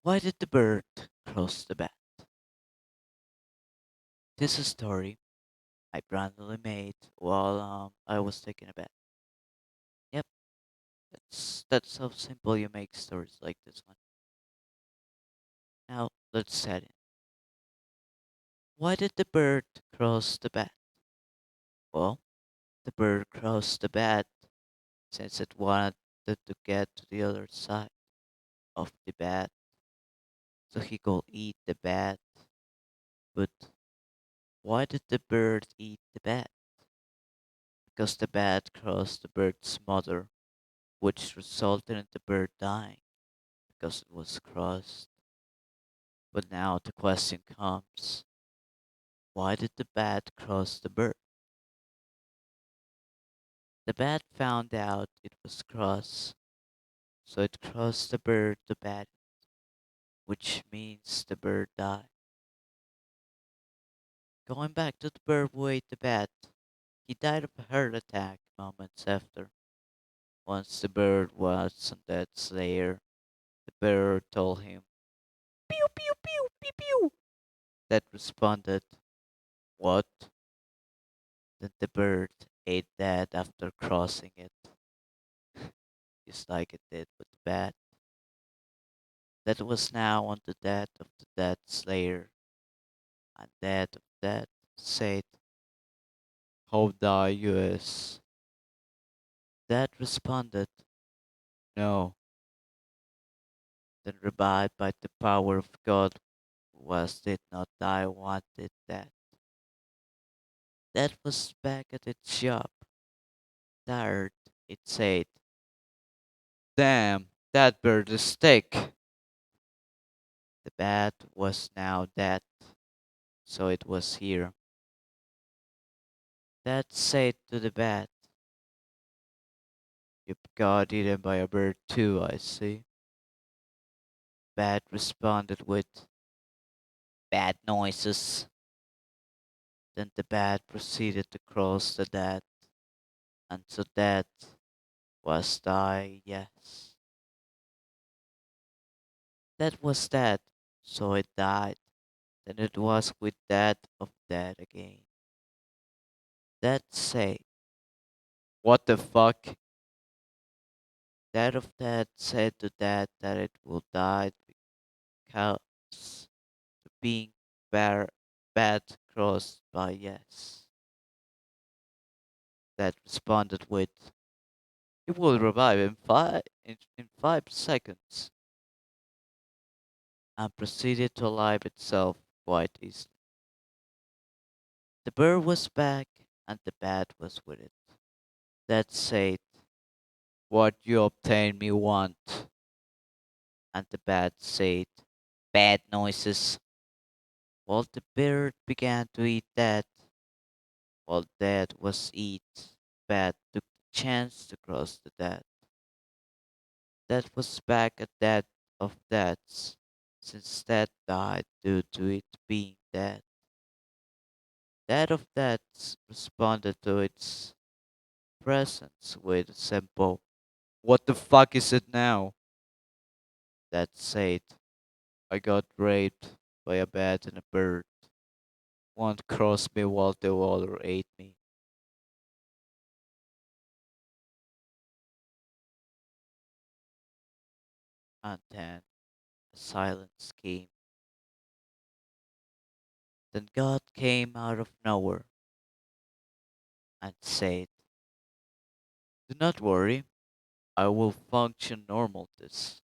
Why did the bird cross the bat? This is a story I randomly made while I was taking a bath. Yep, that's how simple you make stories like this one. Now let's set it. Why did the bird cross the bat? Well, the bird crossed the bat since it wanted to get to the other side of the bat so he could eat the bat. But why did the bird eat the bat? Because the bat crossed the bird's mother, which resulted in the bird dying because it was crossed. But now the question comes, why did the bat cross the bird? The bat found out it was crossed, so it crossed the bird to bat, which means the bird died. Going back to the bird who ate the bat, he died of a heart attack moments after. Once the bird was on death's lair, the bird told him, pew pew pew pew pew. That responded, what? Then the bird ate that after crossing it, just like it did with the bat. That was now on the death of the dead slayer, and death of death said, how die you is? That responded, no. Then revived by the power of God, was did not die wanted that. That was back at its job. Tired, it said, damn, that bird is thick. The bat was now dead, so it was here. That said to the bat, you got eaten by a bird too, I see. Bat responded with bad noises. Then the bat proceeded to cross the dead, and so that was die, yes. That was that, so it died. Then it was with that of dead again. That say, what the fuck? That of that said to that it will die because being bar- bad crossed by yes. That responded with, it will revive in 5 seconds, and proceeded to alive itself quite easily. The bird was back, and the bat was with it. That said, what you obtain me want. And the bat said, bad noises. While the bird began to eat that, while that was eat, bat took the chance to cross the dead. That was back at that of deaths, since that died due to it being dead. That of deaths responded to its presence with a simple, what the fuck is it now? That said, I got raped by a bat and a bird. One crossed me while the other ate me. And then a silence came. Then God came out of nowhere and said, do not worry, I will function normal this.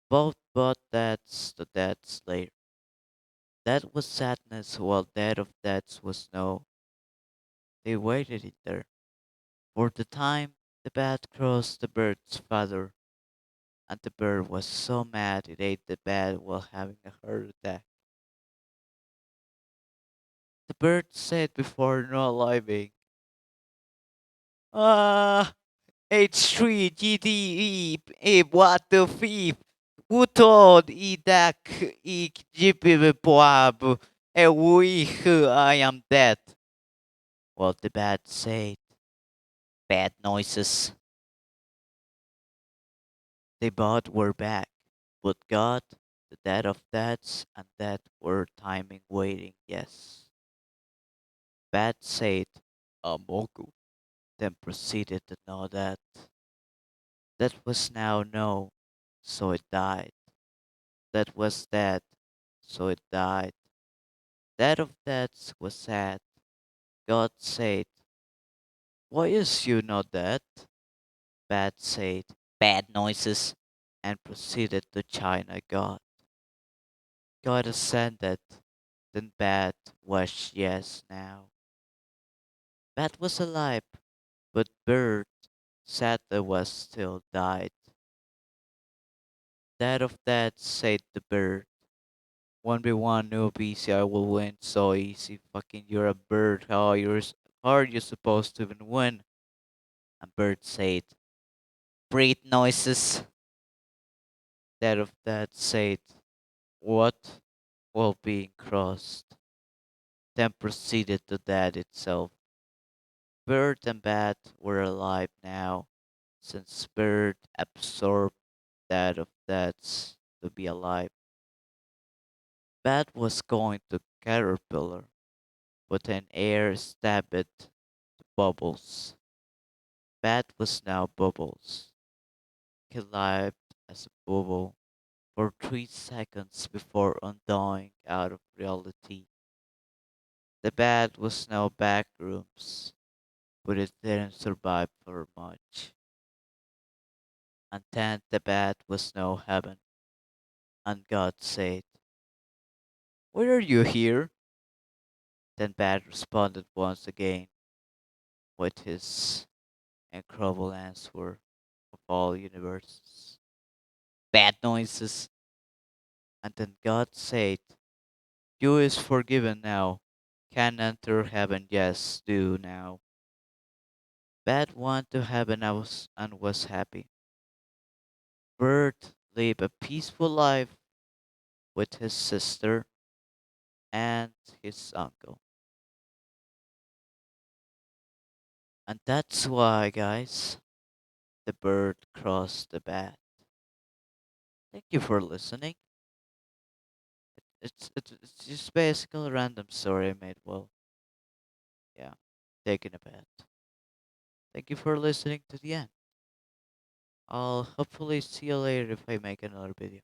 Both but that's the dead slayer. That was sadness while dead of deaths was no. They waited in there. For the time the bat crossed the bird's father, and the bird was so mad it ate the bat while having a heart attack. The bird said before no living, ah, H3 GTE, what the thief? Who told Edak ik Jibiboab, and we who I am dead? Well, the bat said, bad noises. They both were back, But God, the dad of dads, and that were timing waiting, yes. Bat said, Amoku, then proceeded to know that. That was now no, so it died. That was dead, so it died. That of dads was sad. God said, why is you not dead? Bat said, bad noises, and proceeded to China God. God ascended, then Bat was yes now. Bat was alive, but Bird said there was still died. That of that said the bird. 1v1 no PC, I will win so easy. Fucking you're a bird. How are you supposed to even win? And Bird said, breed noises. That of that said, what? While being crossed. Then proceeded to that itself. Bird and Bat were alive now, since Bird absorbed that of that's to be alive. Bat was going to caterpillar, but an air stabbed the bubbles. Bat was now bubbles. He lived as a bubble for 3 seconds before undying out of reality. The bat was now backrooms, but it didn't survive for much. And then the bat was now heaven, and God said, why are you here? Then Bat responded once again with his incredible answer of all universes. Bad noises. And then God said, you is forgiven now. Can enter heaven, yes, do now. Bat went to heaven and was happy. Bird lived a peaceful life with his sister and his uncle. And that's why, guys, the bird crossed the bat. Thank you for listening. It's just basically a random story I made. Well, yeah, taking a bet. Thank you for listening to the end. I'll hopefully see you later if I make another video.